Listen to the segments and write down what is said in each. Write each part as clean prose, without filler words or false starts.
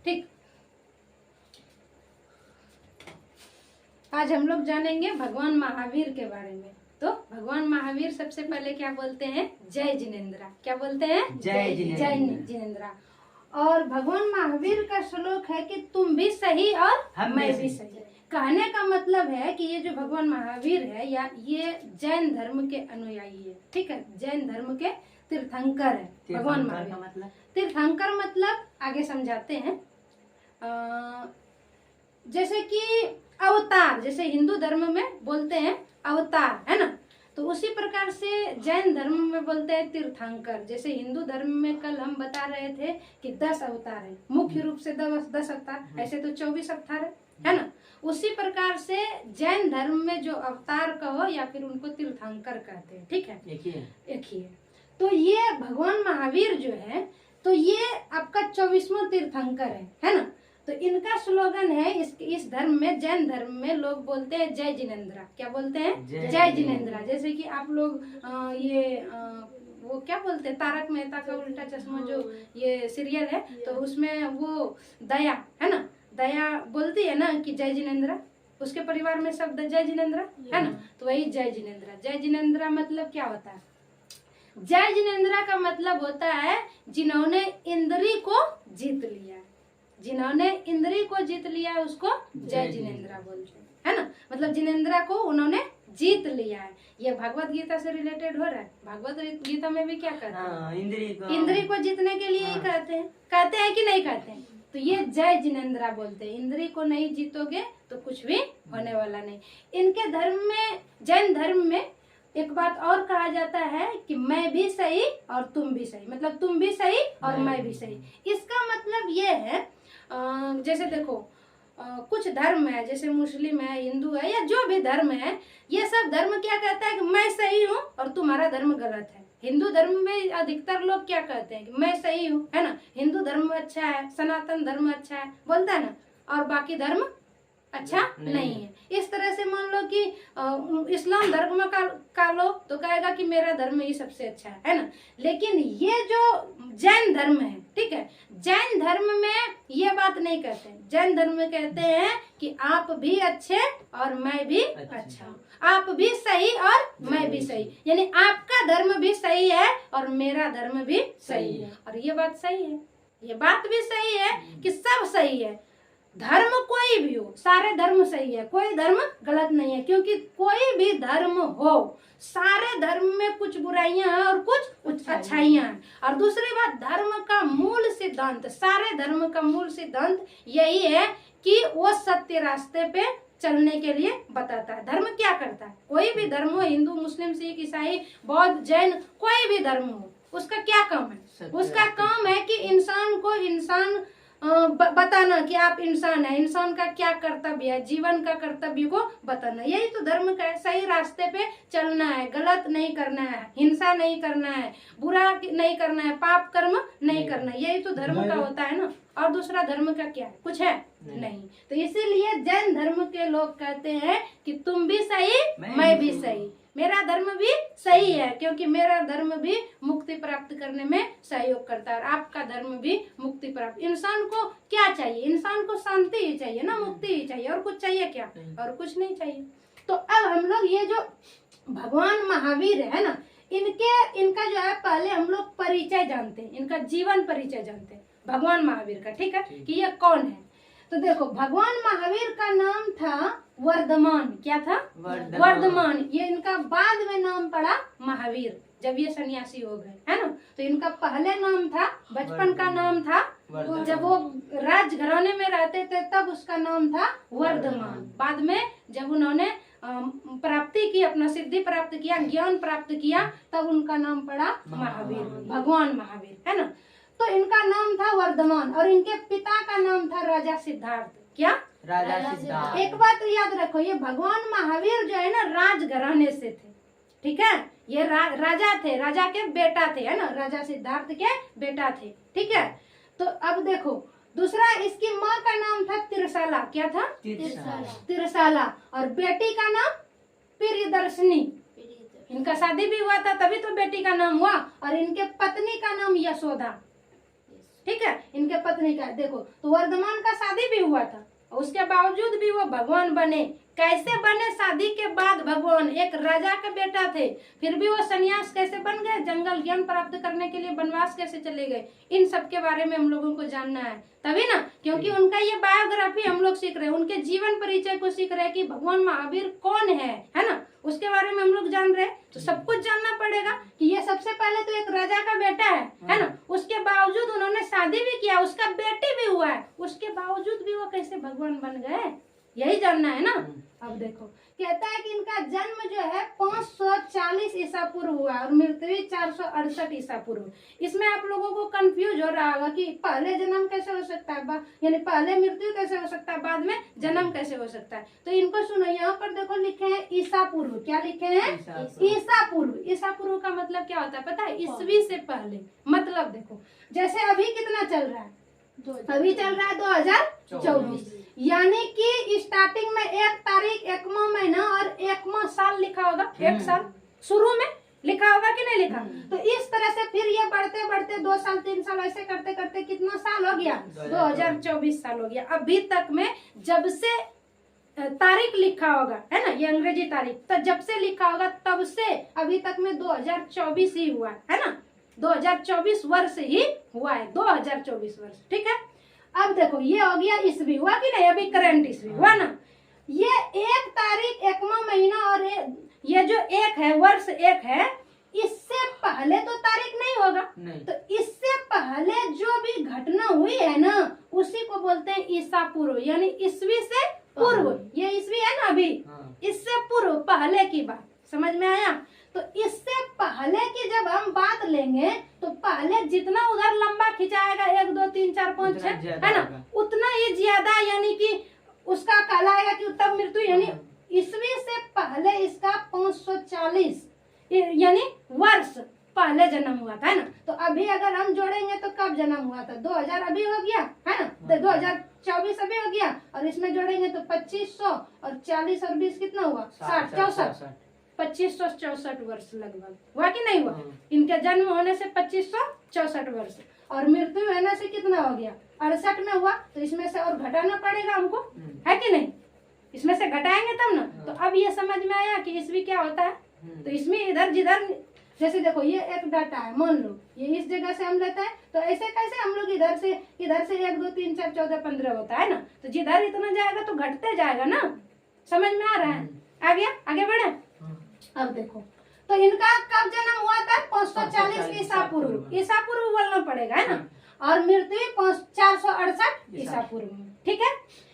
ठीक। आज हम लोग जानेंगे भगवान महावीर के बारे में। तो भगवान महावीर सबसे पहले क्या बोलते हैं? जय जिनेंद्रा। क्या बोलते हैं? जय जिनेंद्रा। जय जिनेंद्रा। और भगवान महावीर का श्लोक है कि तुम भी सही और मैं भी सही। कहने का मतलब है कि ये जो भगवान महावीर है या ये जैन धर्म के अनुयायी है। ठीक है, जैन धर्म के तीर्थंकर है भगवान महावीर। मतलब तीर्थंकर मतलब आगे समझाते हैं। जैसे कि अवतार, जैसे हिंदू धर्म में बोलते हैं अवतार, है ना, तो उसी प्रकार से जैन धर्म में बोलते हैं तीर्थंकर। जैसे हिंदू धर्म में कल हम बता रहे थे कि 10 अवतार है, मुख्य रूप से 10 अवतार, ऐसे तो 24 अवतार है ना। उसी प्रकार से जैन धर्म में जो अवतार कहो या फिर उनको तीर्थंकर कहते हैं। ठीक है, एक ही है। तो ये भगवान महावीर जो है तो ये आपका 24वां तीर्थंकर है ना। तो इनका स्लोगन है इस धर्म में, जैन धर्म में लोग बोलते हैं जय जिनेंद्रा। क्या बोलते हैं? जय जिनेंद्रा। जैसे कि आप लोग वो क्या बोलते हैं, तारक मेहता का उल्टा चश्मा जो ये सीरियल है, तो उसमें वो दया है ना, दया बोलती है ना कि जय जिनेंद्रा, उसके परिवार में शब्द जय जिनेंद्रा है ना। तो वही जय जिनेंद्रा। जय जिनेंद्रा मतलब क्या होता है? जय जिनेंद्रा का मतलब होता है जिन्होंने इंद्री को जीत लिया। जिन्होंने इंद्री को जीत लिया उसको जय जिनेंद्रा बोलते हैं, है ना। मतलब जिनेंद्रा को उन्होंने जीत लिया है। ये भगवत गीता से रिलेटेड हो रहा है। भगवत गीता में भी क्या कहते हैं? इंद्री को जीतने के लिए ही कहते हैं कि नहीं कहते हैं? तो ये जय जिनेंद्रा बोलते हैं। इंद्री को नहीं जीतोगे तो कुछ भी होने वाला नहीं। इनके धर्म में, जैन धर्म में एक बात और कहा जाता है कि मैं भी सही और तुम भी सही। मतलब तुम भी सही और मैं भी सही। इसका मतलब ये है, जैसे देखो कुछ धर्म है, जैसे मुस्लिम है, हिंदू है, या जो भी धर्म है, ये सब धर्म क्या कहता है कि मैं सही हूँ और तुम्हारा धर्म गलत है। हिंदू धर्म में अधिकतर लोग क्या कहते हैं कि मैं सही हूँ, है ना, हिंदू धर्म अच्छा है, सनातन धर्म अच्छा है, बोलता है ना, और बाकी धर्म अच्छा नहीं है। इस तरह से मान लो कि इस्लाम धर्म का लो तो कहेगा कि मेरा धर्म ही सबसे अच्छा है ना। लेकिन ये जो जैन धर्म है, ठीक है, जैन धर्म में ये बात नहीं कहते हैं। जैन धर्म में कहते हैं कि आप भी अच्छे और मैं भी अच्छा, आप भी सही और मैं भी सही, यानी आपका धर्म भी सही है और मेरा धर्म भी सही है। और ये बात सही है, ये बात भी सही है कि सब सही है। धर्म कोई भी हो, सारे धर्म सही है, कोई धर्म गलत नहीं है, क्योंकि कोई भी धर्म हो, सारे धर्म में कुछ बुराइयां हैं और कुछ अच्छाइयां हैं। और दूसरी बात, धर्म का मूल सिद्धांत, सारे धर्म का मूल सिद्धांत यही है कि वो सत्य रास्ते पे चलने के लिए बताता है। धर्म क्या करता है? कोई भी धर्म हो, हिंदू, मुस्लिम, सिख, ईसाई, बौद्ध, जैन, कोई भी धर्म हो, उसका क्या काम है? उसका काम है कि इंसान को इंसान बताना कि आप इंसान है, इंसान का क्या कर्तव्य है, जीवन का कर्तव्य को बताना। यही तो धर्म का है। सही रास्ते पे चलना है, गलत नहीं करना है, हिंसा नहीं करना है, बुरा नहीं करना है, पाप कर्म नहीं करना है, यही तो धर्म का होता है ना। और दूसरा धर्म का क्या है? कुछ है नहीं। तो इसीलिए जैन धर्म के लोग कहते हैं कि तुम भी सही मैं भी सही, मेरा धर्म भी सही है, क्योंकि मेरा धर्म भी मुक्ति प्राप्त करने में सहयोग करता है और आपका धर्म भी मुक्ति प्राप्त। इंसान को क्या चाहिए? इंसान को शांति ही चाहिए ना, मुक्ति ही चाहिए, और कुछ चाहिए क्या? और कुछ नहीं चाहिए। तो अब हम लोग ये जो भगवान महावीर है ना, इनका जो है पहले हम लोग परिचय जानते हैं, इनका जीवन परिचय जानते हैं भगवान महावीर का। ठीक है, कि ये कौन है। तो देखो, भगवान महावीर का नाम था वर्धमान। क्या था? वर्धमान। ये इनका बाद में नाम पड़ा महावीर, जब ये सन्यासी हो गए, है ना। तो इनका पहले नाम था, बचपन का नाम था, तो जब वो राजघराने में रहते थे तब उसका नाम था वर्धमान। बाद में जब उन्होंने प्राप्ति की, अपना सिद्धि प्राप्त किया, ज्ञान प्राप्त किया, तब उनका नाम पड़ा महावीर, भगवान महावीर, है ना। तो इनका नाम था वर्धमान और इनके पिता का नाम था राजा सिद्धार्थ। क्या? राजा सिद्धार्थ। एक बात याद रखो, ये भगवान महावीर जो है ना राजघराने से थे। ठीक है, ये राजा थे, राजा के बेटा थे, है ना, राजा सिद्धार्थ के बेटा थे। ठीक है, तो अब देखो दूसरा, इसकी माँ का नाम था तिरसाला। क्या था? तिरसाला। और बेटी का नाम प्रियदर्शनी। इनका शादी भी हुआ था तभी तो बेटी का नाम हुआ। और इनके पत्नी का नाम यशोदा। ठीक है। इनके पत्नी का देखो, तो वर्धमान का शादी भी हुआ था, उसके बावजूद भी वो भगवान बने। कैसे बने? शादी के बाद भगवान एक राजा के बेटा थे, फिर भी वो सन्यास कैसे बन गए? जंगल ज्ञान प्राप्त करने के लिए वनवास कैसे चले गए? इन सब के बारे में हम लोगों को जानना है, तभी ना, क्योंकि उनका ये बायोग्राफी हम लोग सीख रहे हैं, उनके जीवन परिचय को सीख रहे हैं कि भगवान महावीर कौन है ना, उसके बारे में हम लोग जान रहे हैं। तो सब कुछ जानना पड़ेगा कि ये सबसे पहले तो एक राजा का बेटा है ना, उसके बावजूद उन्होंने शादी भी किया, उसका बेटी भी हुआ है, उसके बावजूद भी वो कैसे भगवान बन गए, यही जानना है ना। अब देखो, कहता है कि इनका जन्म जो है 540 ईसा पूर्व हुआ और मृत्यु 468 ईसा पूर्व। इसमें आप लोगों को कंफ्यूज हो रहा होगा कि पहले जन्म कैसे हो सकता है, यानी पहले मृत्यु कैसे हो सकता है, बाद में जन्म कैसे हो सकता है। तो इनको सुनो, यहाँ पर देखो लिखे हैं ईसा पूर्व। क्या लिखे हैं? ईसा पूर्व। ईसा पूर्व का मतलब क्या होता है पता है? ईस्वी से पहले। मतलब देखो, जैसे अभी कितना चल रहा है, अभी चल रहा है 2024, यानी कि स्टार्टिंग में 1 तारीख 1वां महीना और 1वां साल लिखा होगा, एक साल शुरू में लिखा होगा कि नहीं लिखा? तो इस तरह से फिर ये बढ़ते बढ़ते 2 साल 3 साल ऐसे करते करते कितना साल हो गया? 2024 साल हो गया। अभी तक में जब से तारीख लिखा होगा, है ना, ये अंग्रेजी तारीख, तो जब से लिखा होगा तब से अभी तक में 2024 ही हुआ है ना, 2024 वर्ष ही हुआ है, 2024 वर्ष, ठीक है। अब देखो, ये हो गया ईस्वी, हुआ कि नहीं? अभी करंट ईस्वी हुआ ना। ये 1 तारीख 1वां महीना और ये जो 1 है, वर्ष 1 है, इससे पहले तो तारीख नहीं होगा नहीं। तो इससे पहले जो भी घटना हुई है ना, उसी को बोलते हैं ईसा पूर्व, यानी ईस्वी से पूर्व। ये ईस्वी है ना अभी, इससे पूर्व, पहले की बात, समझ में आया? तो इससे पहले की जब हम बात लेंगे तो पहले जितना उधर लंबा खिंचाएगा 1 2 3 4 5 6, है ना, उतना ही ज्यादा, यानी कि उसका कहलाएगा कि उत्तम मृत्यु, यानी ईस्वी से पहले इसका 540 यानी वर्ष पहले जन्म हुआ था, है ना। तो अभी अगर हम जोड़ेंगे तो कब जन्म हुआ था? 2000 अभी हो गया, है ना, तो 2024 अभी हो गया, और इसमें जोड़ेंगे तो 2500 और 40 और 20 कितना हुआ? 60, 64, 2564 वर्ष लगभग हुआ कि नहीं हुआ? इनके जन्म होने से 2564 वर्ष, और मृत्यु होने से कितना हो गया? 68 में हुआ। तो इसमें से और घटाना पड़ेगा हमको, है कि नहीं? इसमें से घटाएंगे तब ना। तो अब ये समझ में आया कि ईस्वी क्या होता है। तो इसमें इधर जिधर, जैसे देखो ये एक डाटा है, मान लो ये इस जगह से हम लेते हैं, तो ऐसे कैसे हम लोग इधर से 1 2 3 4 14 15 होता है ना, तो जिधर इतना जाएगा तो घटते जाएगा ना। समझ में आ रहा है? आ गया? आगे बढ़े। अब देखो, तो इनका कब जन्म हुआ था? 540 ईसा पूर्व। ईसा पूर्व बोलना पड़ेगा, है ना, और मृत्यु 468 ईसा पूर्व में, ठीक है।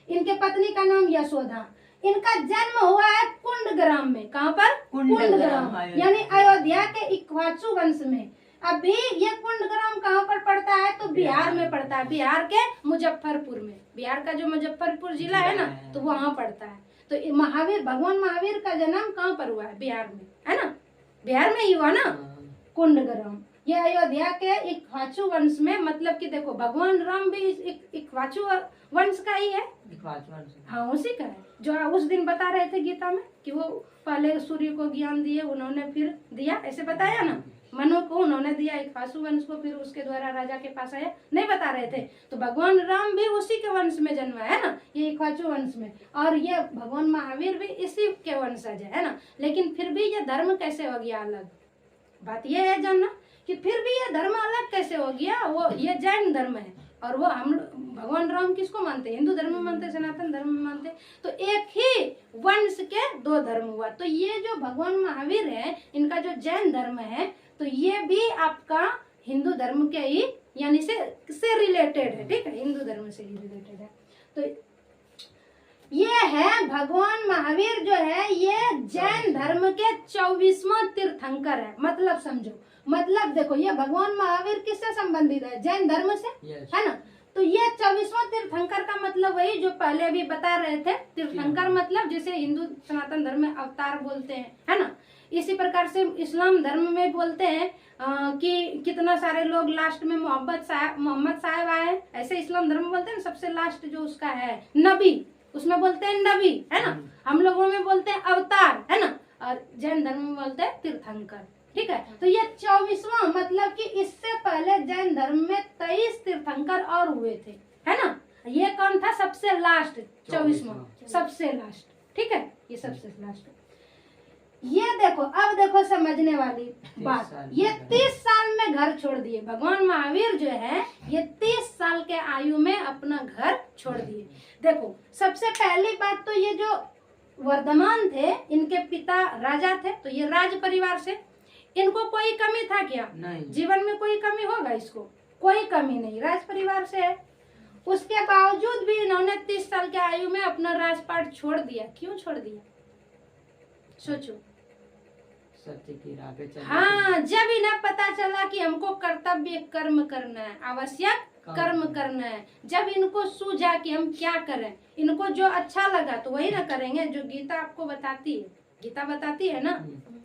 इनके पत्नी का नाम यशोदा। इनका जन्म हुआ है कुंडग्राम में। कहाँ पर? कुंडग्राम, यानी अयोध्या के इक्ष्वाकु वंश में। अभी ये कुंडग्राम कहाँ पर पड़ता है? तो बिहार में पड़ता है, बिहार के मुजफ्फरपुर में। बिहार का जो मुजफ्फरपुर जिला है ना, तो वहाँ पड़ता है। तो महावीर, भगवान महावीर का जन्म कहाँ पर हुआ है? बिहार में, है ना, बिहार में ही हुआ ना, कुंडग्राम। ये अयोध्या के इक्ष्वाकु वंश में, मतलब कि देखो भगवान राम भी इक्ष्वाकु वंश का ही है, हाँ उसी का है, जो उस दिन बता रहे थे गीता में कि वो पहले सूर्य को ज्ञान दिए, उन्होंने फिर दिया, ऐसे बताया ना, मनु को उन्होंने दिया, इक्ष्वाकु वंश को, फिर उसके द्वारा राजा के पास आया, नहीं बता रहे थे। तो भगवान राम भी उसी के वंश में जन्मा है ना, ये इक्ष्वाकु वंश में, और ये भगवान महावीर भी इसी के वंशज है ना। लेकिन फिर भी ये धर्म कैसे हो गया अलग? बात ये है जानना कि फिर भी ये धर्म अलग कैसे हो गया। वो ये जैन धर्म है, और वो हम भगवान राम किसको मानते हैं? हिंदू धर्म में मानते, सनातन धर्म में मानते। तो एक ही वंश के 2 धर्म हुआ। तो ये जो भगवान महावीर है, इनका जो जैन धर्म है, तो ये भी आपका हिंदू धर्म के ही, यानी से रिलेटेड है, ठीक है, हिंदू धर्म से ही रिलेटेड है। तो ये है भगवान महावीर जो है, ये जैन धर्म के 24वां तीर्थंकर है। मतलब समझो, मतलब देखो, ये भगवान महावीर किससे संबंधित है? जैन धर्म से, है ना। तो ये 24वां तीर्थंकर का मतलब वही जो पहले अभी बता रहे थे। तीर्थंकर मतलब जैसे हिंदू सनातन धर्म में अवतार बोलते हैं, है ना, इसी प्रकार से इस्लाम धर्म में बोलते हैं कि कितना सारे लोग लास्ट में मोहम्मद साहब आए, ऐसे इस्लाम धर्म में बोलते हैं। सबसे लास्ट जो उसका है नबी, उसमें बोलते हैं नबी, है ना। हम लोगों में बोलते हैं अवतार, है ना, और जैन धर्म में बोलते हैं तीर्थंकर। ठीक है। तो ये 24वां, मतलब कि इससे पहले जैन धर्म में 23 तीर्थंकर और हुए थे, है ना। ये कौन था? सबसे लास्ट, 24वां, सबसे लास्ट, ठीक है, ये सबसे लास्ट। ये देखो, अब देखो समझने वाली बात, ये 30 साल में घर छोड़ दिए भगवान महावीर जो है, ये 30 साल के आयु में अपना घर छोड़ दिए। देखो, सबसे पहली बात तो ये जो वर्धमान थे, इनके पिता राजा थे, तो ये राज परिवार से, इनको कोई कमी था क्या? नहीं। जीवन में कोई कमी होगा इसको? कोई कमी नहीं, राज परिवार से है। उसके बावजूद भी इन्होंने 30 साल के आयु में अपना राजपाट छोड़ दिया। क्यों छोड़ दिया? सोचो। सत्य की राह पे चलने। हाँ, जब इन्हें पता चला कि हमको कर्तव्य कर्म करना है, आवश्यक कर्म करना है, जब इनको सूझा कि हम क्या करें, इनको जो अच्छा लगा तो वही ना करेंगे, जो गीता आपको बताती है। गीता बताती है ना,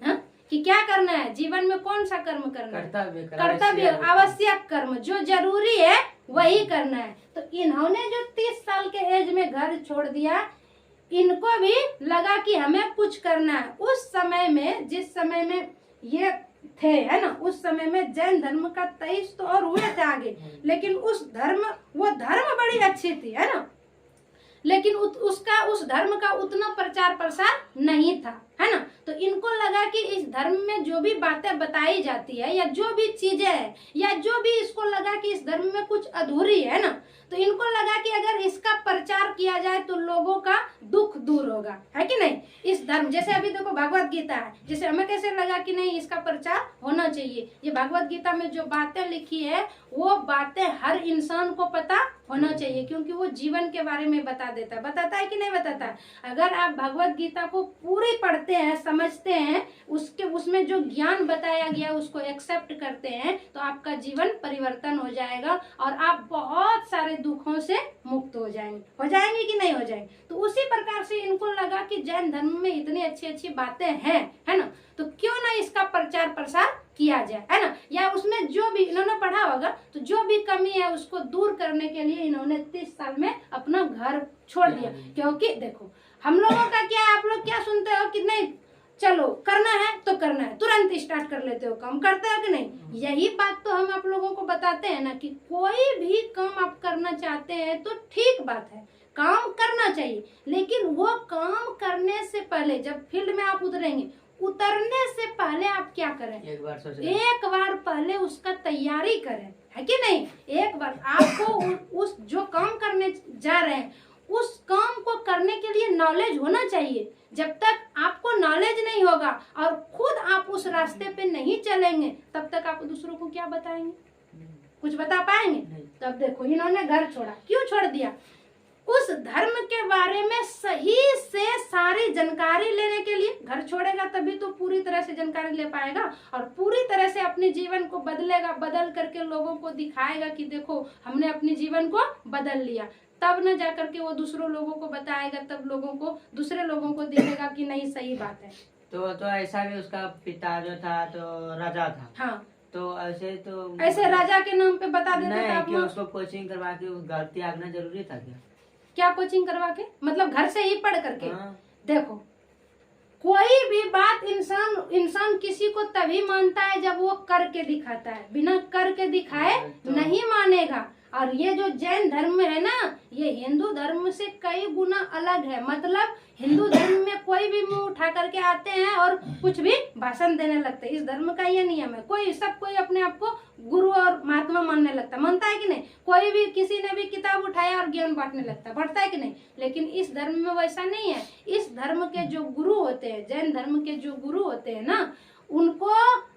हाँ, कि क्या करना है जीवन में, कौन सा कर्म करना है? कर्तव्य, आवश्यक कर्म, जो जरूरी है वही करना है। तो इन्होंने जो 30 साल के एज में घर छोड़ दिया, इनको भी लगा कि हमें कुछ करना है। उस समय में, जिस समय में ये थे, है ना, उस समय में जैन धर्म का 23 तो और हुए थे आगे, लेकिन उस धर्म, वो धर्म बड़ी अच्छी थी, है ना, लेकिन उस धर्म का उतना प्रचार प्रसार नहीं था, है ना। तो इनको लगा कि इस धर्म में जो भी बातें बताई जाती है, या जो भी चीजें है, या जो भी इसको लगा कि इस धर्म में कुछ अधूरी है ना, तो इनको लगा कि अगर इसका प्रचार किया जाए तो लोगों का दुख दूर होगा, है कि नहीं। इस धर्म, जैसे अभी देखो भगवत गीता है, जैसे हमें कैसे लगा कि नहीं इसका प्रचार होना चाहिए, ये भगवत गीता में जो बातें लिखी है वो बातें हर इंसान को पता होना चाहिए, क्योंकि वो जीवन के बारे में बताता है कि नहीं बताता है। अगर आप भगवत गीता को पूरी पढ़ते हैं, समझते हैं, उसमें जो ज्ञान बताया गया उसको एक्सेप्ट करते हैं, तो आपका जीवन परिवर्तन हो जाएगा और आप बहुत सारे दुखों से मुक्त हो जाएंगे कि नहीं हो जाएंगे। तो उसी प्रकार से इनको लगा कि जैन धर्म में इतनी अच्छी अच्छी बातें हैं, है ना, तो क्यों ना इसका प्रचार प्रसार किया जाए, है ना, या उसमें जो भी इन्होंने पढ़ा होगा तो जो भी कमी है उसको दूर करने के लिए इन्होंने 30 साल में अपना घर छोड़ दिया। क्योंकि देखो, हम लोगों का क्या है, आप लोग क्या सुनते हो कि नहीं चलो करना है तो करना है, तुरंत स्टार्ट कर लेते हो काम, करते हो कि नहीं। यही बात तो हम आप लोगों को बताते हैं ना, कि कोई भी काम आप करना चाहते हैं तो ठीक बात है, काम करना चाहिए, लेकिन वो काम करने से पहले, जब फील्ड में आप उतरने से पहले आप क्या करें? एक बार पहले उसका तैयारी करें, है कि नहीं। एक बार आपको उस जो काम करने जा रहे हैं उस काम को करने के लिए नॉलेज होना चाहिए। जब तक आपको नॉलेज नहीं होगा और खुद आप उस रास्ते पे नहीं चलेंगे, तब तक आप दूसरों को क्या बताएंगे? कुछ बता पाएंगे? तब देखो, इन्होंने घर छोड़ा। क्यों छोड़ दिया? उस धर्म के बारे में सही से सारी जानकारी लेने के लिए। घर छोड़ेगा तभी तो पूरी तरह से जानकारी ले पाएगा और पूरी तरह से अपने जीवन को बदलेगा, बदल करके लोगों को दिखाएगा कि देखो हमने अपने जीवन को बदल लिया। तब न जाकर के वो दूसरों लोगों को बताएगा, तब दूसरे लोगों को दिखेगा कि नहीं सही बात है। तो ऐसा भी उसका पिता जो था तो राजा था। हाँ, तो ऐसे राजा के नाम पे बता देते थे कि उसको कोचिंग करवा के घर त्यागना जरूरी था क्या कोचिंग करवा के? मतलब घर से ही पढ़ करके? हाँ। देखो, कोई भी बात इंसान किसी को तभी मानता है जब वो करके दिखाता है, बिना करके दिखाए नहीं मानेगा। और ये जो जैन धर्म है ना, ये हिंदू धर्म से कई गुना अलग है। मतलब हिंदू धर्म में कोई भी मुंह उठा करके आते हैं और कुछ भी भाषण देने लगते हैं। इस धर्म का ये नियम है, कोई अपने आप को गुरु और महात्मा मानने लगता है, मानता है कि नहीं। कोई भी किसी ने भी किताब उठाया और ज्ञान बांटने लगता है, बढ़ता है कि नहीं। लेकिन इस धर्म में वैसा नहीं है। इस धर्म के जो गुरु होते हैं, जैन धर्म के जो गुरु होते हैं ना, उनको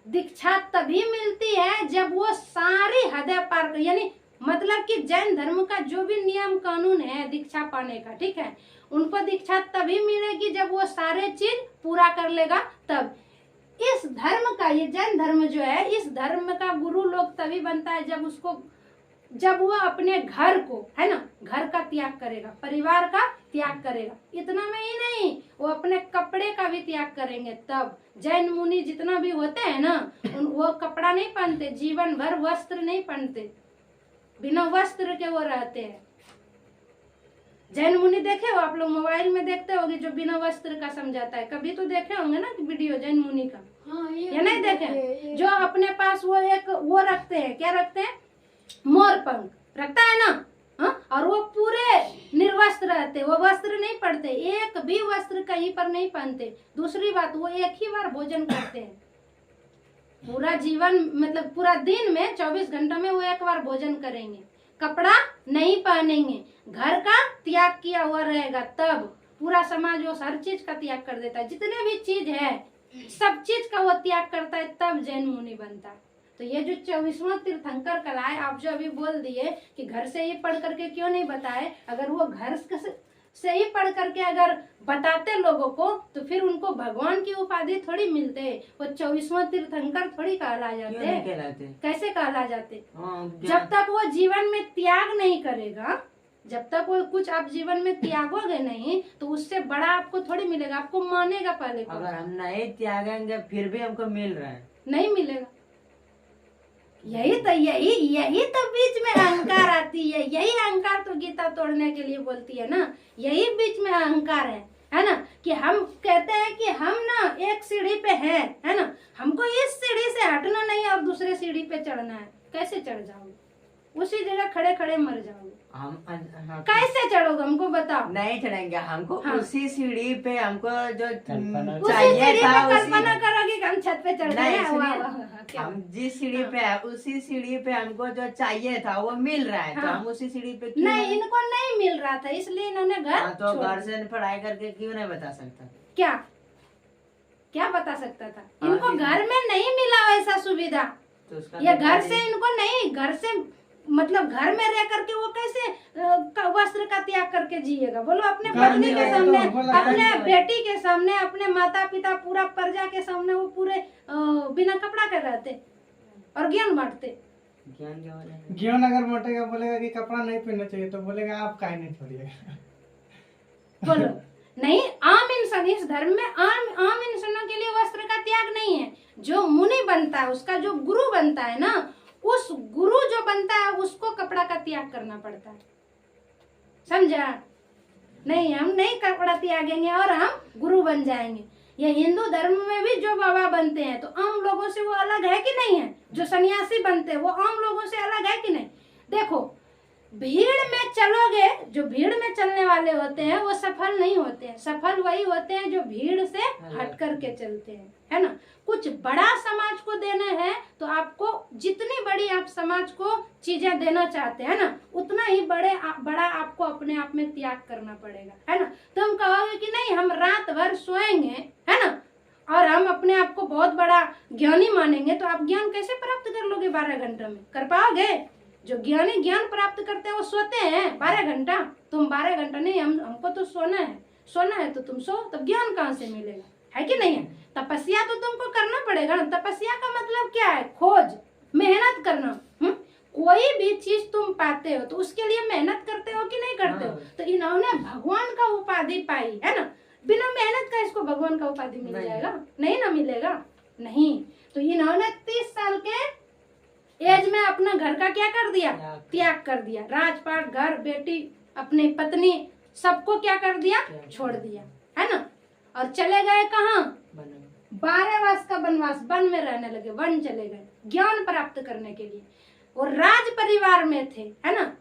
दीक्षा तभी मिलती है जब वो सारी हदें पार कर, यानी मतलब कि जैन धर्म का जो भी नियम कानून है दीक्षा पाने का, ठीक है, उनको दीक्षा तभी मिलेगी जब वो सारे चीज पूरा कर लेगा। तब इस धर्म का, ये जैन धर्म जो है, इस धर्म का गुरु लोग तभी बनता है जब वो अपने घर को, है ना, घर का त्याग करेगा, परिवार का त्याग करेगा। इतना में ही नहीं, वो अपने कपड़े का भी त्याग करेंगे। तब जैन मुनि जितना भी होते हैं ना, वो कपड़ा नहीं पहनते, जीवन भर वस्त्र नहीं पहनते, बिना वस्त्र के वो रहते हैं। जैन मुनि देखे हो आप लोग, मोबाइल में देखते होगे जो बिना वस्त्र का समझाता है, कभी तो देखे होंगे ना वीडियो जैन मुनि का। ये नहीं देखे जो अपने पास वो एक वो रखते हैं, क्या रखते हैं, मोर पंख रखता है ना, हाँ? और वो पूरे निर्वस्त्र रहते, वो वस्त्र नहीं पहनते, एक भी वस्त्र कहीं पर नहीं पहनते। दूसरी बात, वो एक ही बार भोजन करते हैं पूरा जीवन, मतलब पूरा दिन में 24 घंटों में वो एक बार भोजन करेंगे, कपड़ा नहीं पहनेंगे, घर का त्याग किया हुआ रहेगा। तब पूरा समाज वो हर चीज का त्याग कर देता है, जितने भी चीज है सब चीज का वो त्याग करता है, तब जैन मुनि बनता है। तो ये जो 24वां तीर्थंकर कलाए आप जो अभी बोल दिए कि घर से ही पढ़ करके क्यों नहीं बताए, अगर वो घर से ही पढ़ करके अगर बताते लोगों को तो फिर उनको भगवान की उपाधि थोड़ी मिलते, वो 24वां तीर्थंकर थोड़ी कहला जाते, कैसे कहला जाते? जब तक वो जीवन में त्याग नहीं करेगा, जब तक वो कुछ आप जीवन में त्यागोगे नहीं तो उससे बड़ा आपको थोड़ी मिलेगा, आपको मानेगा पहले। अगर हम नहीं त्यागेंगे फिर भी हमको मिल रहा है, नहीं मिलेगा। यही तो बीच में अहंकार आती है, यही अहंकार तो गीता तोड़ने के लिए बोलती है ना, यही बीच में अहंकार है ना, कि हम कहते हैं कि हम ना एक सीढ़ी पे है ना, हमको इस सीढ़ी से हटना नहीं और दूसरे सीढ़ी पे चढ़ना है। कैसे चढ़ जाओगे? उसी जगह खड़े खड़े मर जाओगे। हम कैसे चढ़ोगे हमको बताओ? नहीं चढ़ेंगे, हमको हाँ। उसी सीढ़ी पे हमको जो उसी चाहिए सीढ़ी था, पे कल्पना करोगे कि हम छत पे चढ़ गए हैं। वाह, वाह, वाह, क्या हम जिस सीढ़ी पे है उसी सीढ़ी पे हमको जो चाहिए था वो मिल रहा है, तो हाँ। हम उसी सीढ़ी पे क्यों नहीं, इनको नहीं मिल रहा था इसलिए इन्होंने घर तो छोड़ घर दिया। से पढ़ाई करके क्यों नहीं बता सकता? क्या क्या बता सकता था? इनको घर में नहीं मिला वैसा सुविधा, तो उसका ये घर से इनको नहीं, घर से मतलब घर में रह करके वो कैसे वस्त्र का त्याग करके जिएगा? बोलो, अपने पत्नी के सामने, अपने बेटी के सामने, अपने माता पिता, पूरा प्रजा के सामने वो पूरे बिना कपड़ा के रहते और ज्ञान बांटते। ज्ञान अगर बांटेगा, बोलेगा कि कपड़ा नहीं पहनना चाहिए तो बोलेगा आप काहे नहीं छोड़िएगा। बोलो नहीं, आम इंसान, इस धर्म में आम इंसानों के लिए वस्त्र का त्याग नहीं है। जो मुनि बनता है, उसका जो गुरु बनता है ना, उस गुरु जो बनता है उसको कपड़ा का त्याग करना पड़ता है, समझा? नहीं, हम नहीं कपड़ा त्यागेंगे और हम गुरु बन जाएंगे। ये हिंदू धर्म में भी जो बाबा बनते हैं तो आम लोगों से वो अलग है कि नहीं है? जो सन्यासी बनते हैं वो आम लोगों से अलग है कि नहीं? देखो, भीड़ में चलोगे, जो भीड़ में चलने वाले होते हैं वो सफल नहीं होते हैं, सफल वही होते हैं जो भीड़ से हट करके चलते हैं, है ना? कुछ बड़ा समाज को देना है तो आपको जितनी बड़ी आप समाज को चीजें देना चाहते हैं ना, उतना ही बड़ा आपको अपने आप में त्याग करना पड़ेगा, है ना? तुम कहोगे कि नहीं हम रात भर सोएंगे, है ना, और हम अपने आप को बहुत बड़ा ज्ञानी मानेंगे, तो आप ज्ञान कैसे प्राप्त कर लोगे 12 घंटे में? कर पाओगे? जो ज्ञानी ज्ञान प्राप्त करते हैं वो सोते हैं 12 घंटा, तुम 12 घंटा नहीं, हमको तो सोना है तो तुम सो, तब ज्ञान कहाँ से मिलेगा? है कि नहीं है? तपस्या तो तुमको करना पड़ेगा ना। तपस्या का मतलब क्या है? खोज, मेहनत करना। कोई भी चीज तुम पाते हो तो उसके लिए मेहनत करते हो कि नहीं करते हो? तो इन्होंने भगवान का उपाधि पाई, है ना, बिना मेहनत का इसको भगवान का उपाधि मिल जाएगा? नहीं ना मिलेगा, नहीं। तो इन्होंने 30 साल के एज में अपना घर का क्या कर दिया? त्याग कर दिया। राजपाट, घर, बेटी, अपनी पत्नी, सबको क्या कर दिया? छोड़ दिया, है ना। और चले गए कहाँ? 12 वर्ष का वनवास, वन में रहने लगे, वन चले गए ज्ञान प्राप्त करने के लिए। और राज परिवार में थे, है ना,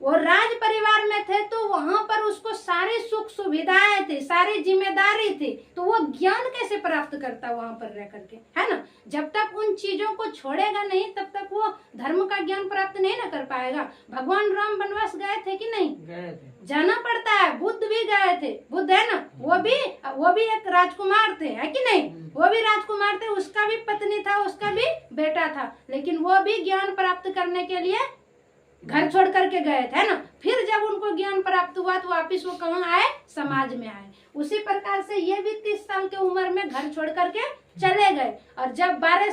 वो राज परिवार में थे तो वहां पर उसको सारी सुख सुविधाएं थी, सारी जिम्मेदारी थी, तो वो ज्ञान कैसे प्राप्त करता वहां पर रह करके, है ना? जब तक उन चीजों को छोड़ेगा नहीं तब तक वो धर्म का ज्ञान प्राप्त नहीं ना कर पाएगा। भगवान राम वनवास गए थे कि नहीं? गए थे। जाना पड़ता है। बुद्ध भी गए थे, बुद्ध है ना, वो भी एक राजकुमार थे, है कि नहीं? वो भी राजकुमार थे, उसका भी पत्नी था, उसका भी बेटा था, लेकिन वो भी ज्ञान प्राप्त करने के लिए घर छोड़ करके गए थे, ना। फिर जब उनको ज्ञान प्राप्त हुआ तो वापिस वो कहाँ आए? समाज में आए। उसी प्रकार से ये भी 30 साल की उम्र में घर छोड़ करके चले गए, और जब 12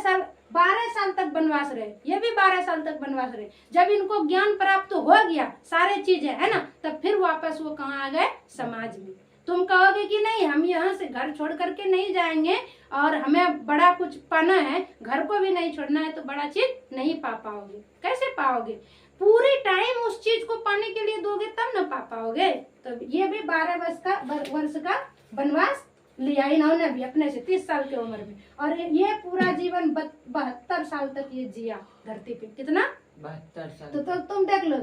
साल तक वनवास रहे, ये भी 12 साल तक वनवास रहे। जब इनको ज्ञान प्राप्त हो गया, सारे चीजें, है ना, तब फिर वापस वो कहाँ आ गए? समाज में। तुम कहोगे कि नहीं हम यहाँ से घर छोड़ करके नहीं जाएंगे और हमें बड़ा कुछ पाना है, घर को भी नहीं छोड़ना है, तो बड़ा चीज नहीं पा पाओगे। कैसे पाओगे? पूरी टाइम उस चीज को पाने के लिए दोगे तब ना पा पाओगे। तो ये भी 12 वर्ष का वनवास लिया इन्होंने भी अपने से 30 साल की उम्र में, और ये पूरा जीवन 72 साल तक ये जिया धरती पे। कितना? 72 साल। तो तुम देख लो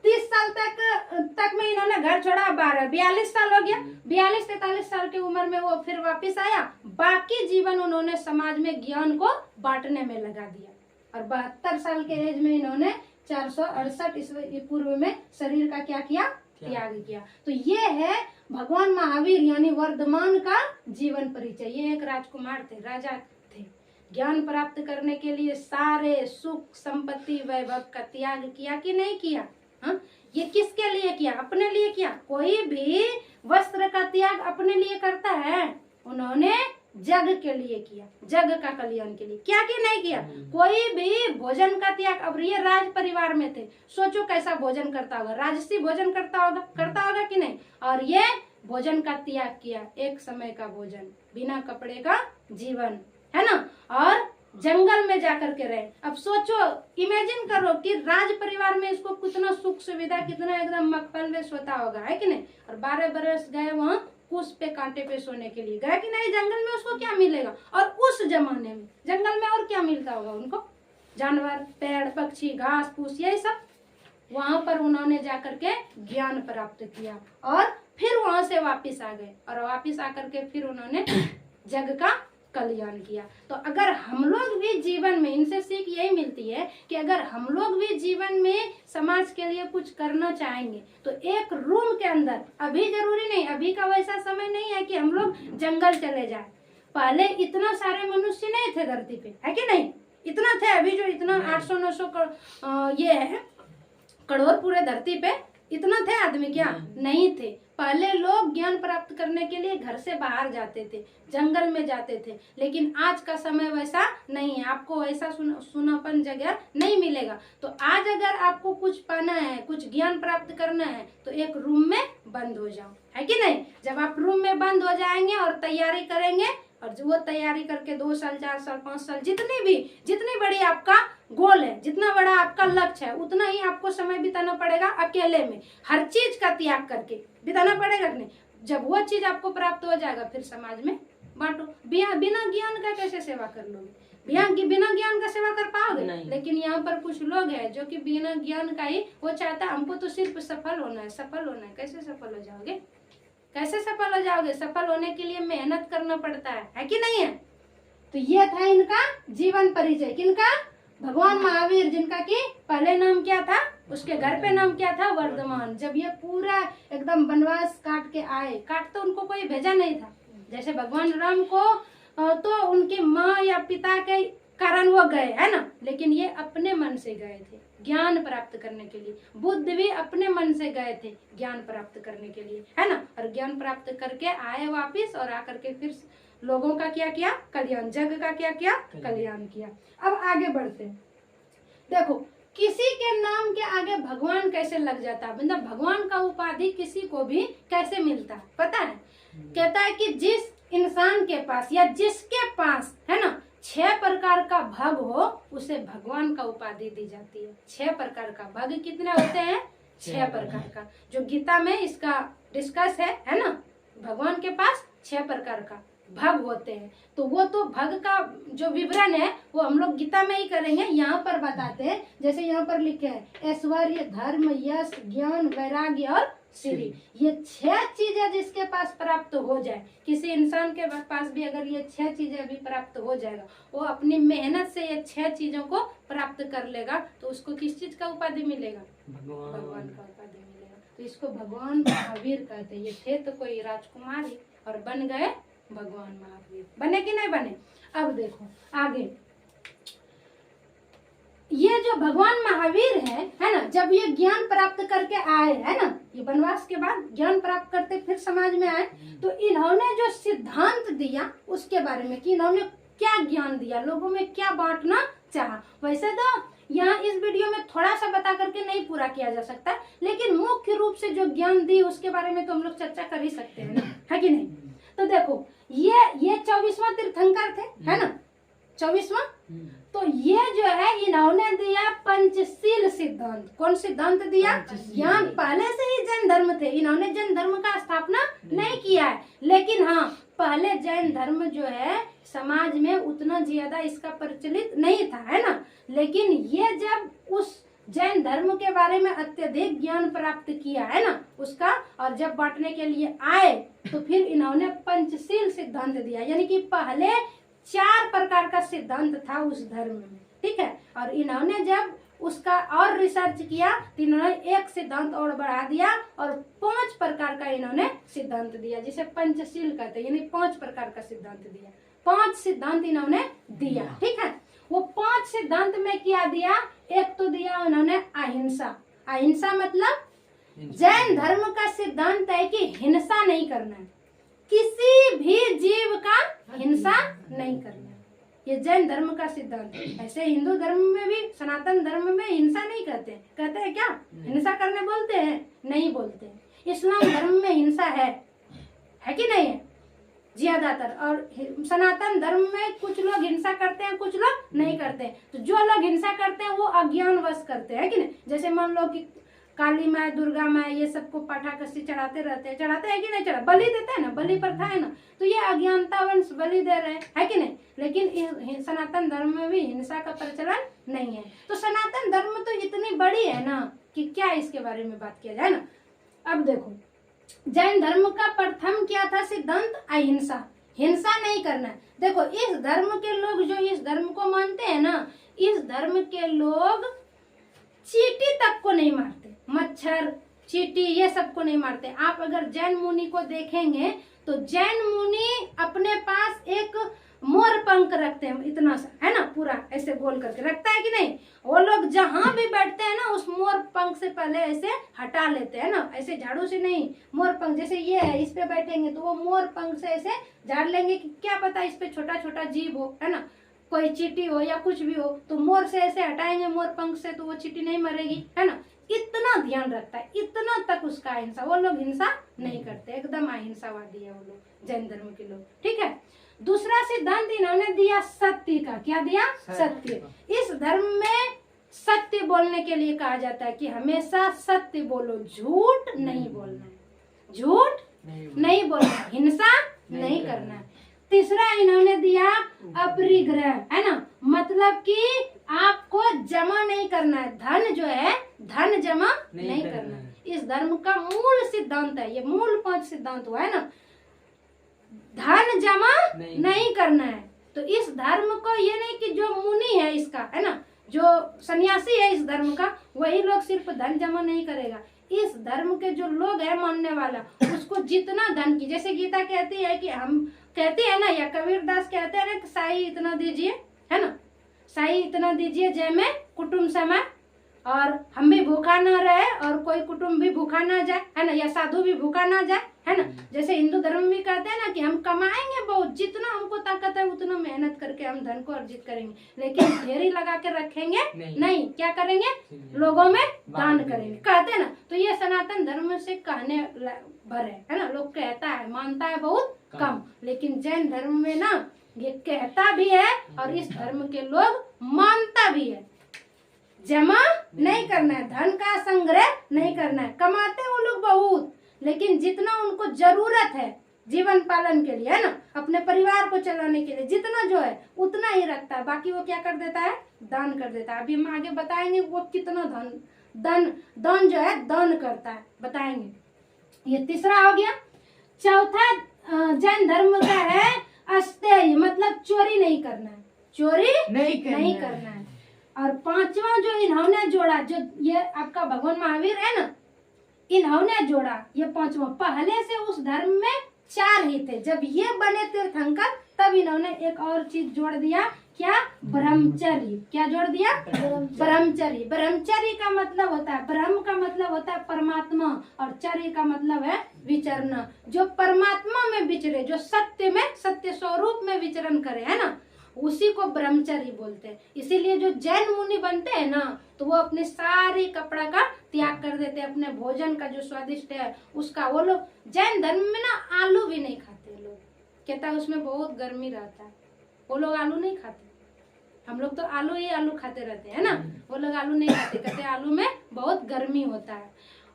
30 साल तक में इन्होंने घर छोड़ा, 42 साल हो गया, 42-43 साल की उम्र में वो फिर वापस आया। बाकी जीवन उन्होंने समाज में ज्ञान को बांटने में लगा दिया, और 72 साल के एज में इन्होंने 468 ईस्वी पूर्व में शरीर का क्या किया? त्याग किया। तो ये है भगवान महावीर यानी वर्धमान का जीवन परिचय। ये एक राजकुमार थे, राजा थे। ज्ञान प्राप्त करने के लिए सारे सुख संपत्ति वैभव का त्याग किया कि नहीं किया? हाँ, ये किसके लिए किया? अपने लिए किया। कोई भी वस्त्र का त्याग अपने लिए करता है? उन्होंने जग के लिए किया, जग का कल्याण के लिए। क्या कि नहीं किया? कोई भी भोजन का त्याग। अब ये राज परिवार में थे, सोचो कैसा भोजन करता होगा, राजसी भोजन करता होगा कि नहीं? और ये भोजन का त्याग किया, एक समय का भोजन, बिना कपड़े का जीवन, है ना, और जंगल में जाकर के रहे। अब सोचो, इमेजिन करो कि राज परिवार में इसको कितना सुख सुविधा, कितना एकदम मखमलवेश होता होगा, है कि नहीं? और 12 बरस गए वहाँ कुश पे कांटे पे सोने के लिए, गए कि नहीं? जंगल में उसको क्या मिलेगा? और उस जमाने में जंगल में और क्या मिलता होगा उनको? जानवर, पेड़, पक्षी, घास फूस, यही सब। वहां पर उन्होंने जाकर के ज्ञान प्राप्त किया और फिर वहां से वापिस आ गए, और वापिस आकर के फिर उन्होंने जग का कल्याण किया। तो अगर हम लोग भी जीवन में, इनसे सीख यही मिलती है कि अगर हम लोग भी जीवन में समाज के लिए कुछ करना चाहेंगे तो एक रूम के अंदर, अभी जरूरी नहीं, अभी का वैसा समय नहीं है कि हम लोग जंगल चले जाए। पहले इतना सारे मनुष्य नहीं थे धरती पे, है कि नहीं? इतना थे, अभी जो इतना 800-900 ये है करोड़ पूरे धरती पे, इतना थे आदमी क्या? नहीं थे। पहले लोग ज्ञान प्राप्त करने के लिए घर से बाहर जाते थे, जंगल में जाते थे। लेकिन आज का समय वैसा नहीं है, आपको वैसा सुनापन जगह नहीं मिलेगा। तो आज अगर आपको कुछ पाना है, कुछ ज्ञान प्राप्त करना है, तो एक रूम में बंद हो जाओ, है कि नहीं? जब आप रूम में बंद हो जाएंगे और तैयारी करेंगे, और जो वो तैयारी करके 2 साल 4 साल 5 साल जितनी बड़ी आपका गोल है, जितना बड़ा आपका लक्ष्य है, उतना ही आपको समय बिताना पड़ेगा अकेले में, हर चीज का त्याग करके बिताना पड़ेगा कि नहीं? जब वो चीज आपको प्राप्त हो जाएगा फिर समाज में बांटो। बिना ज्ञान का कैसे सेवा कर लोगे? बिना ज्ञान का सेवा कर पाओगे? लेकिन यहाँ पर कुछ लोग हैं जो कि बिना ज्ञान का ही वो चाहता, हमको तो सिर्फ सफल होना है, सफल होना है। कैसे सफल हो जाओगे? कैसे सफल हो जाओगे? सफल होने के लिए मेहनत करना पड़ता है कि नहीं है? तो ये था इनका जीवन परिचय। किनका? भगवान महावीर, जिनका कि पहले नाम क्या था, उसके घर पे नाम क्या था? वर्धमान। जब ये पूरा एकदम वनवास काट के आए, काट तो उनको कोई भेजा नहीं था। जैसे भगवान राम को तो उनकी माँ या पिता के कारण वो गए, है ना, लेकिन ये अपने मन से गए थे ज्ञान प्राप्त करने के लिए। बुद्ध भी अपने मन से गए थे ज्ञान प्राप्त करने के लिए, है ना, और ज्ञान प्राप्त करके आए वापिस, और आकर के फिर लोगों का क्या किया? कल्याण। जग का क्या किया? कल्याण किया। अब आगे बढ़ते हैं। देखो, किसी के नाम के आगे भगवान कैसे लग जाता है, मतलब भगवान का उपाधि किसी को भी कैसे मिलता है पता है? कहता है कि जिस इंसान के पास या जिसके पास, है ना, 6 प्रकार का भग हो, उसे भगवान का उपाधि दी जाती है। 6 प्रकार का भग कितने होते हैं? 6 प्रकार का। जो गीता में इसका डिस्कस है ना, भगवान के पास 6 प्रकार का भग होते हैं। तो वो तो भग का जो विवरण है वो हम लोग गीता में ही करेंगे। यहाँ पर बताते हैं, जैसे यहाँ पर लिखे है ऐश्वर्य, धर्म, यश, ज्ञान, वैराग्य और श्री। ये 6 चीजें जिसके पास प्राप्त हो जाए, किसी इंसान के पास भी अगर ये 6 चीजें भी प्राप्त हो जाएगा, वो अपनी मेहनत से ये 6 चीजों को प्राप्त कर लेगा, तो उसको किस चीज का उपाधि मिलेगा? भगवान का उपाधि मिलेगा। तो इसको भगवान महावीर कहते हैं। ये थे तो कोई राजकुमारी और बन गए भगवान महावीर। बने कि नहीं बने? अब देखो आगे, ये जो भगवान महावीर है ना, जब ये ज्ञान प्राप्त करके आए, है ना, ये वनवास के बाद ज्ञान प्राप्त करते फिर समाज में आए, तो इन्होंने जो सिद्धांत दिया उसके बारे में कि इन्होंने क्या ज्ञान दिया, लोगों में क्या बांटना चाहा। वैसे तो यहाँ इस वीडियो में थोड़ा सा बता करके नहीं पूरा किया जा सकता, लेकिन मुख्य रूप से जो ज्ञान दी उसके बारे में तो हम लोग चर्चा कर ही सकते हैं ना, है कि नहीं? तो देखो, ये 24वां तीर्थंकर थे, है ना, 24वां। तो ये जो है इन्होंने दिया पंचशील सिद्धांत। कौन सिद्धांत दिया? ज्ञान। पहले से ही जैन धर्म थे, इन्होंने जैन धर्म का स्थापना नहीं किया है, लेकिन हाँ पहले जैन धर्म जो है समाज में उतना ज्यादा इसका प्रचलित नहीं था, है ना। लेकिन ये जब उस जैन धर्म के बारे में अत्यधिक ज्ञान प्राप्त किया, है ना, उसका, और जब बांटने के लिए आए तो फिर इन्होंने पंचशील सिद्धांत दिया, यानी कि पहले 4 प्रकार का सिद्धांत था उस धर्म में, ठीक है। और इन्होंने जब उसका और रिसर्च किया तो इन्होंने एक सिद्धांत और बढ़ा दिया और 5 प्रकार का इन्होंने सिद्धांत दिया, जिसे पंचशील कहते हैं, यानी 5 प्रकार का सिद्धांत दिया। 5 सिद्धांत इन्होंने दिया, ठीक है। वो 5 सिद्धांत में क्या दिया, एक तो दिया उन्होंने अहिंसा। अहिंसा मतलब जैन धर्म का सिद्धांत है कि हिंसा नहीं करना है, किसी भी जीव का हिंसा नहीं करना है, ये जैन धर्म का सिद्धांत है। ऐसे हिंदू धर्म में भी, सनातन धर्म में हिंसा नहीं कहते हैं क्या, हिंसा करने बोलते हैं, नहीं बोलते। इस्लाम धर्म में हिंसा है कि नहीं है ज्यादातर, और सनातन धर्म में कुछ लोग हिंसा करते हैं, कुछ लोग नहीं करते हैं। तो जो लोग हिंसा करते हैं वो अज्ञानवश करते हैं, कि नहीं। जैसे मान लो कि काली माँ, दुर्गा माँ, ये सबको पटाखा चढ़ाते रहते हैं, चढ़ाते हैं कि नहीं, बलि देते हैं ना, बलि प्रथा है ना, तो ये अज्ञानतावश बलि दे रहे हैं, है कि नहीं। लेकिन सनातन धर्म में भी हिंसा का प्रचलन नहीं है। तो सनातन धर्म तो इतनी बड़ी है ना कि क्या इसके बारे में बात किया जाए ना। अब देखो, जैन धर्म का प्रथम क्या था सिद्धांत, अहिंसा, हिंसा नहीं करना है। देखो, इस धर्म के लोग जो इस धर्म को मानते हैं ना, इस धर्म के लोग चींटी तक को नहीं मारते, मच्छर, चींटी, ये सबको नहीं मारते। आप अगर जैन मुनि को देखेंगे तो जैन मुनि अपने पास एक मोर पंख रखते हैं, इतना सा, है ना, पूरा ऐसे गोल करके रखता है कि नहीं। वो लोग जहां भी बैठते हैं ना, उस मोर पंख से पहले ऐसे हटा लेते हैं ना, ऐसे झाड़ू से नहीं। मोर पंख जैसे ये है, इस पे बैठेंगे तो वो मोर पंख से ऐसे झाड़ लेंगे कि क्या पता इस पे छोटा छोटा जीव हो, है ना, कोई चींटी हो या कुछ भी हो, तो मोर से ऐसे हटाएंगे मोर पंख से, तो वो चींटी नहीं मरेगी, है ना। इतना ध्यान रखता है, इतना तक उसका अहिंसा। वो लोग हिंसा नहीं करते, एकदम अहिंसावादी है वो लोग, जैन धर्म के लोग, ठीक है। दूसरा सिद्धांत इन्होंने दिया सत्य का, क्या दिया, सत्य। इस धर्म में सत्य बोलने के लिए कहा जाता है कि हमेशा सत्य बोलो, झूठ नहीं बोलना है, झूठ नहीं बोलना, हिंसा नहीं करना है। तीसरा इन्होंने दिया अपरिग्रह, है ना, मतलब कि आपको जमा नहीं करना है, धन जो है धन जमा नहीं करना है। इस धर्म का मूल सिद्धांत है, ये मूल 5 सिद्धांत हुआ, है ना, धन जमा नहीं करना है। तो इस धर्म को ये नहीं कि जो मुनि है इसका, है ना, जो सन्यासी है इस धर्म का, वही लोग सिर्फ धन जमा नहीं करेगा। इस धर्म के जो लोग है मानने वाला, उसको जितना धन की, जैसे गीता कहती है कि हम कहते हैं ना, या कबीरदास कहते हैं ना कि साई इतना दीजिए, है ना, साई इतना दीजिए जय में कुटुंब समय, और हम भी भूखा ना रहे और कोई कुटुंब भी भूखा ना जाए, है ना, या साधु भी भूखा ना जाए, है ना। जैसे हिंदू धर्म में कहते हैं ना कि हम कमाएंगे बहुत, जितना हमको ताकत है उतना मेहनत करके हम धन को अर्जित करेंगे, लेकिन ढेरी लगा के रखेंगे नहीं, क्या करेंगे, लोगों में दान करेंगे, कहते हैं ना। तो ये सनातन धर्म से कहने भर है ना, लोग कहता है, मानता है बहुत कम, लेकिन जैन धर्म में ना ये कहता भी है और इस धर्म के लोग मानता भी है। जमा नहीं करना है, धन का संग्रह नहीं करना है। कमाते हैं वो लोग बहुत, लेकिन जितना उनको जरूरत है जीवन पालन के लिए, है ना, अपने परिवार को चलाने के लिए जितना जो है उतना ही रखता है, बाकी वो क्या कर देता है, दान कर देता है। अभी हम आगे बताएंगे वो कितना दान जो है दान करता है, बताएंगे। ये तीसरा हो गया। चौथा जैन धर्म का है अस्तेय, मतलब चोरी नहीं करना है, चोरी नहीं करना है। और 5वां जो इन्होंने जोड़ा, जो ये आपका भगवान महावीर है ना, इन्होंने जोड़ा ये 5वां। पहले से उस धर्म में 4 ही थे, जब ये बने तीर्थंकर तब इन्होंने एक और चीज जोड़ दिया, क्या, ब्रह्मचर्य। क्या जोड़ दिया, ब्रह्मचर्य। ब्रह्मचर्य का मतलब होता है, ब्रह्म का मतलब होता है परमात्मा, और चर्य का मतलब है विचरना। जो परमात्मा में विचरे, जो सत्य में, सत्य स्वरूप में विचरण करे, है ना, उसी को ब्रह्मचर्य बोलते हैं। इसीलिए जो जैन मुनि बनते हैं ना, तो वो अपने सारे कपड़ा का त्याग कर देते हैं, अपने भोजन का जो स्वादिष्ट है उसका। वो लोग जैन धर्म में ना आलू भी नहीं खाते, लोग कहता है उसमें बहुत गर्मी रहता है, वो लोग आलू नहीं खाते। हम लोग तो आलू ही आलू खाते रहते हैं ना, वो लोग आलू नहीं खाते, कहते आलू में बहुत गर्मी होता है।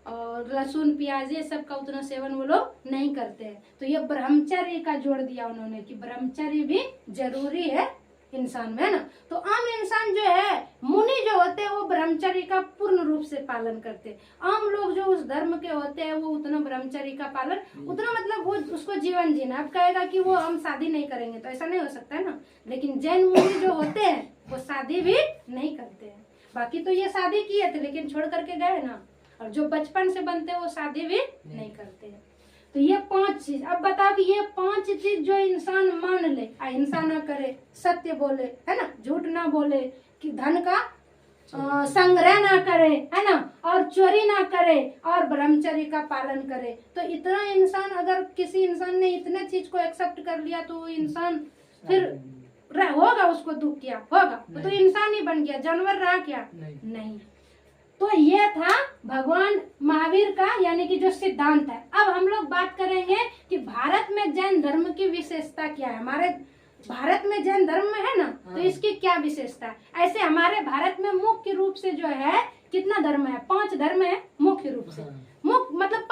और लहसुन प्याज ये सब का उतना सेवन वो लोग नहीं करते हैं। तो ये ब्रह्मचर्य का जोड़ दिया उन्होंने कि ब्रह्मचर्य भी जरूरी है इंसान में, है ना। तो आम इंसान जो है, मुनि जो होते हैं वो ब्रह्मचर्य का पूर्ण रूप से पालन करते हैं। आम लोग जो उस धर्म के होते हैं वो उतना ब्रह्मचर्य का पालन, उतना मतलब वो उसको जीवन जीना। अब कहेगा कि वो हम शादी नहीं करेंगे, तो ऐसा नहीं हो सकता है ना। लेकिन जैन मुनि जो होते हैं वो शादी भी नहीं करते हैं। बाकी तो ये शादी किए थे लेकिन छोड़ करके गए ना, और जो बचपन से बनते हैं वो शादी भी नहीं करते हैं। तो ये 5 चीज, अब बताओ कि ये 5 चीज जो इंसान मान ले, अहिंसा ना करे, सत्य बोले, है ना, झूठ ना बोले, कि धन का संग्रह ना करे, है ना, और चोरी ना करे, और ब्रह्मचर्य का पालन करे। तो इतना इंसान, अगर किसी इंसान ने इतने चीज को एक्सेप्ट कर लिया तो इंसान फिर होगा उसको दुख क्या होगा, वो तो इंसान ही बन गया, जानवर रहा क्या नहीं। तो ये था भगवान महावीर का यानी कि जो सिद्धांत है। अब हम लोग बात करेंगे कि भारत में जैन धर्म की विशेषता क्या है। हमारे भारत में जैन धर्म में है ना, तो इसकी क्या विशेषता है। ऐसे हमारे भारत में मुख्य रूप से जो है कितना धर्म है, 5 धर्म है मुख्य रूप से। मुख्य मतलब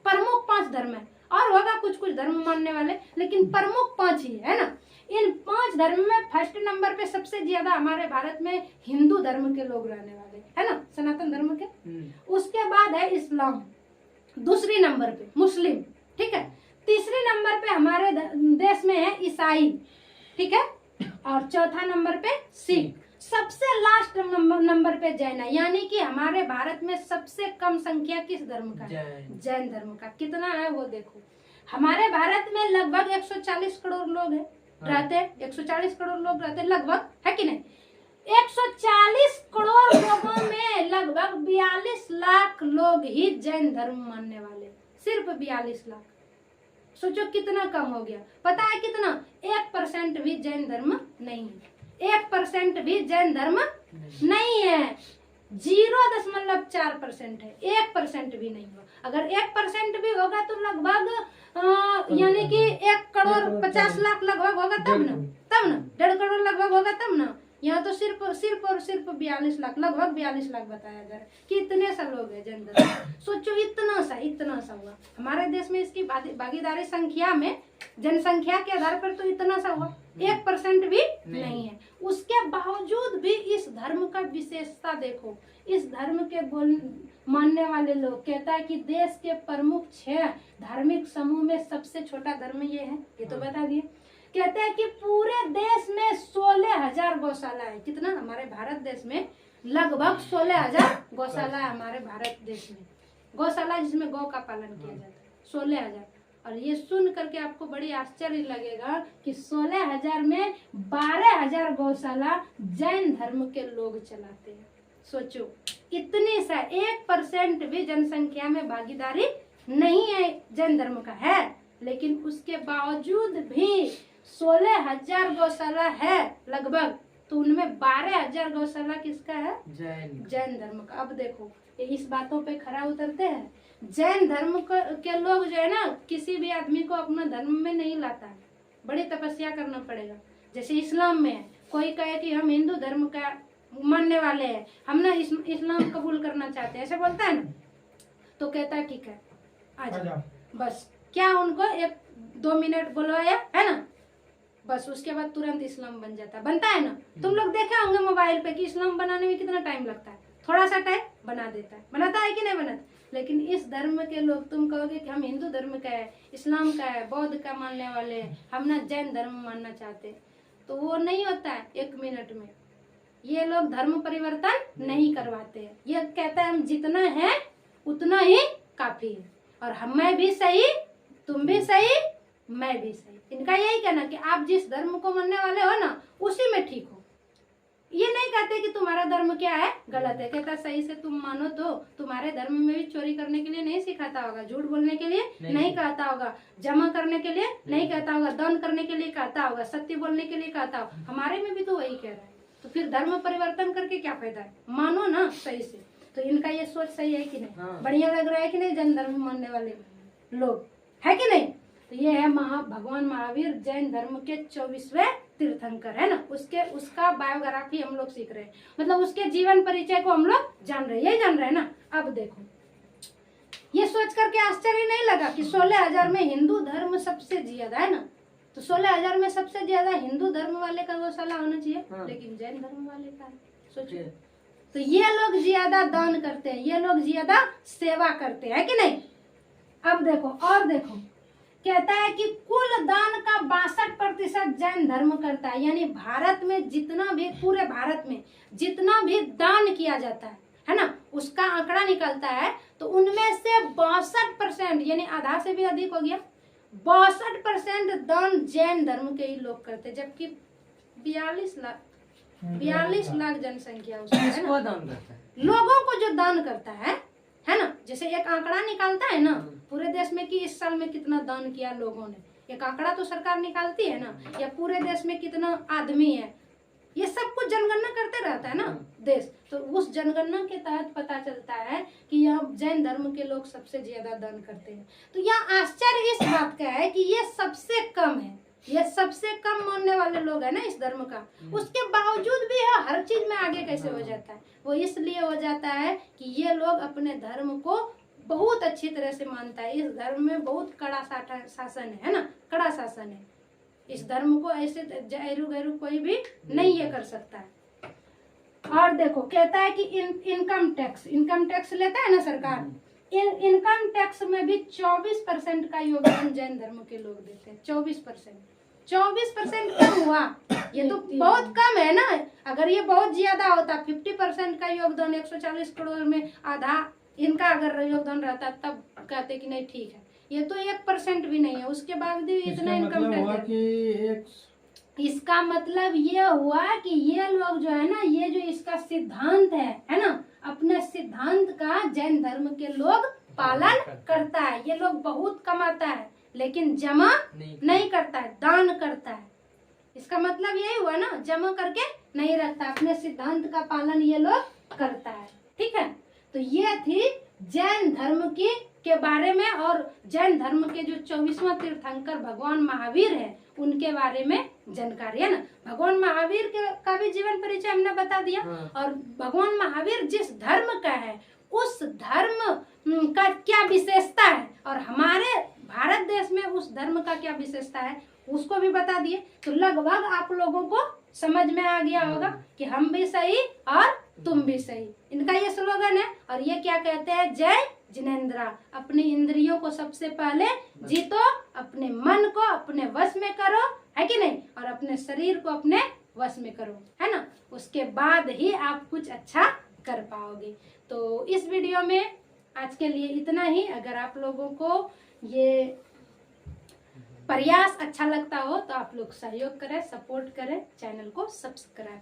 प्रमुख 5 धर्म है, और होगा कुछ कुछ धर्म मानने वाले, लेकिन प्रमुख 5 ही है ना। इन 5 धर्म में फर्स्ट नंबर पे सबसे ज्यादा हमारे भारत में हिंदू धर्म के लोग रहने वाले, है ना, सनातन धर्म के। उसके बाद है इस्लाम, दूसरी नंबर पे मुस्लिम, ठीक है। तीसरी नंबर पे हमारे देश में है ईसाई, ठीक है, और चौथा नंबर पे सिख। सबसे लास्ट नंबर पे जैन है, यानी कि हमारे भारत में सबसे कम संख्या किस धर्म का है, जैन धर्म का। कितना है वो देखो, हमारे भारत में लगभग 140 करोड़ लोग हैं, रहते हैं 140 करोड़ लोग रहते हैं लगभग, है कि नहीं। 140 करोड़ लोगों में लगभग 42 लाख लोग ही जैन धर्म मानने वाले, सिर्फ 42 लाख। सोचो कितना कम हो गया। पता है कितना, 1% भी जैन धर्म नहीं है, 1% भी जैन धर्म नहीं है, 0.4% है, 1% भी नहीं होगा। अगर 1% भी होगा तो लगभग यानी कि 1 करोड़ 50 लाख लगभग होगा, तब ना 1.5 करोड़ लगभग होगा, तब ना। यहाँ तो सिर्फ और सिर्फ 42 लाख, लगभग 42 लाख बताया जा रहा है कि इतने सा लोग है जन धर्म। सोचो इतना सा हुआ हमारे देश में। इसकी भागीदारी संख्या में, जनसंख्या के आधार पर तो इतना सा हुआ, 1% भी नहीं है। उसके बावजूद भी इस धर्म का विशेषता देखो। इस धर्म के मानने वाले लोग कहता है कि देश के प्रमुख 6 धार्मिक समूह में सबसे छोटा धर्म ये है, ये तो बता दिए। कहते हैं कि पूरे देश में 16,000 गौशाला है। कितना, हमारे भारत देश में लगभग 16,000 गौशाला है। हमारे भारत देश में गौशाला जिसमें गौ का पालन किया जाता है 16,000। और ये सुन करके आपको बड़ी आश्चर्य लगेगा कि 16,000 में 12,000 गौशाला जैन धर्म के लोग चलाते हैं। सोचो इतनी सा 1% भी जनसंख्या में भागीदारी नहीं है जैन धर्म का है, लेकिन उसके बावजूद भी 16,000 गौशाला है लगभग, तो उनमें 12,000 गौशाला किसका है, जैन धर्म का। अब देखो ये इस बातों पे खरा उतरते हैं। जैन धर्म के लोग जो है ना, किसी भी आदमी को अपना धर्म में नहीं लाता है, बड़ी तपस्या करना पड़ेगा। जैसे इस्लाम में है, कोई कहे कि हम हिंदू धर्म का मानने वाले हैं, हम ना इस्लाम कबूल करना चाहते हैं, ऐसे बोलता है ना, तो कहता है ठीक है आ जाओ। बस क्या उनको 1-2 मिनट बुलवाया है ना, बस उसके बाद तुरंत इस्लाम बनता है ना। तुम लोग देखे होंगे मोबाइल पे कि इस्लाम बनाने में कितना टाइम लगता है, थोड़ा सा टाइम बना देता है, बनाता है कि नहीं बनाता। लेकिन इस धर्म के लोग, तुम कहोगे कि हम हिंदू धर्म का है, इस्लाम का है, बौद्ध का मानने वाले, हम ना जैन धर्म मानना चाहते, तो वो नहीं होता है 1 मिनट में। ये लोग धर्म परिवर्तन नहीं करवाते हैं। ये कहता है हम जितना है उतना ही काफी है, और मैं भी सही, तुम भी सही, मैं भी सही। इनका यही कहना कि आप जिस धर्म को मानने वाले हो ना, उसी में ठीक हो। ये नहीं कहते कि तुम्हारा धर्म क्या है, गलत है। कहता सही से तुम मानो तो तुम्हारे धर्म में भी चोरी करने के लिए नहीं सिखाता होगा, झूठ बोलने के लिए नहीं कहता होगा, जमा करने के लिए नहीं कहता होगा, दान करने के लिए कहता होगा, सत्य बोलने के लिए कहता होगा। हमारे में भी तो वही कह रहा है, तो फिर धर्म परिवर्तन करके क्या फायदा है, मानो ना सही से। तो इनका ये सोच सही है कि नहीं, बढ़िया लग रहा है कि नहीं जैन धर्म मानने वाले लोग, है कि नहीं। तो ये है भगवान महावीर जैन धर्म के 24वें तीर्थंकर, है ना। उसका बायोग्राफी हम लोग सीख रहे हैं, मतलब उसके जीवन परिचय को हम लोग जान रहे हैं, यही जान रहे हैं ना। अब देखो ये सोच करके आश्चर्य नहीं लगा कि 16,000 में हिंदू धर्म सबसे ज्यादा है ना, तो 16,000 में सबसे ज्यादा हिंदू धर्म वाले का गौशाला होना चाहिए, हाँ। लेकिन जैन धर्म वाले का है। सोचिए, तो ये लोग ज्यादा दान करते हैं, ये लोग ज्यादा सेवा करते हैं कि नहीं। अब देखो और देखो, कहता है कि कुल दान का 62% जैन धर्म करता है, यानी भारत में जितना भी, पूरे भारत में जितना भी दान किया जाता है ना, उसका आंकड़ा निकलता है, तो उनमें से 62% यानी आधा से भी अधिक हो गया, 62% दान जैन धर्म के ही लोग करते, जबकि 42 लाख जनसंख्या उसमें है किसको ना, दान करता है? लोगों को जो दान करता है ना। जैसे एक आंकड़ा निकालता है ना पूरे देश में कि इस साल में कितना दान किया लोगों ने, एक आंकड़ा तो सरकार निकालती है ना, या पूरे देश में कितना आदमी है, ये सब कुछ जनगणना करते रहता है ना देश, तो उस जनगणना के तहत पता चलता है कि यहाँ जैन धर्म के लोग सबसे ज्यादा दान करते हैं। तो यहाँ आश्चर्य इस बात का है कि ये सबसे कम है, ये सबसे कम मानने वाले लोग है ना इस धर्म का, उसके बावजूद भी है हर चीज में आगे कैसे हो जाता है, वो इसलिए हो जाता है कि ये लोग अपने धर्म को बहुत अच्छी तरह से मानता है। इस धर्म में बहुत कड़ा शासन है ना, कड़ा शासन है। इस धर्म को ऐसे गैरू कोई भी नहीं ये कर सकता है। और देखो कहता है कि इनकम टैक्स लेता है ना सरकार, इनकम टैक्स में भी 24% का योगदान जैन धर्म के लोग देते हैं। 24% कम हुआ, ये तो बहुत कम है ना। अगर ये बहुत ज्यादा होता, 50% का योगदान 140 करोड़ में आधा इनका अगर योगदान रहता, तब कहते कि नहीं ठीक है। ये तो 1% भी नहीं है, उसके बावजूद इतना इनकम टैक्स। इसका मतलब ये हुआ कि ये लोग जो है ना, ये जो इसका सिद्धांत है ना, अपने सिद्धांत का जैन धर्म के लोग पालन करता है। ये लोग बहुत कमाता है लेकिन जमा नहीं करता है, दान करता है। इसका मतलब यही हुआ ना, जमा करके नहीं रखता, अपने सिद्धांत का पालन ये लोग करता है। ठीक है, तो ये थी जैन धर्म के बारे में, और जैन धर्म के जो 24वां तीर्थंकर भगवान महावीर है उनके बारे में जानकारी है ना। भगवान महावीर का भी जीवन परिचय हमने बता दिया, और भगवान महावीर जिस धर्म का है उस धर्म का क्या विशेषता है, और हमारे भारत देश में उस धर्म का क्या विशेषता है उसको भी बता दिए। तो लगभग आप लोगों को समझ में आ गया होगा कि हम भी सही और तुम भी सही, इनका ये स्लोगन है। और ये क्या कहते हैं, जय जिनेंद्रा। अपनी इंद्रियों को सबसे पहले जीतो, अपने मन को अपने वश में करो, है कि नहीं, और अपने शरीर को अपने वश में करो, है ना, उसके बाद ही आप कुछ अच्छा कर पाओगे। तो इस वीडियो में आज के लिए इतना ही। अगर आप लोगों को ये प्रयास अच्छा लगता हो तो आप लोग सहयोग करें, सपोर्ट करें, चैनल को सब्सक्राइब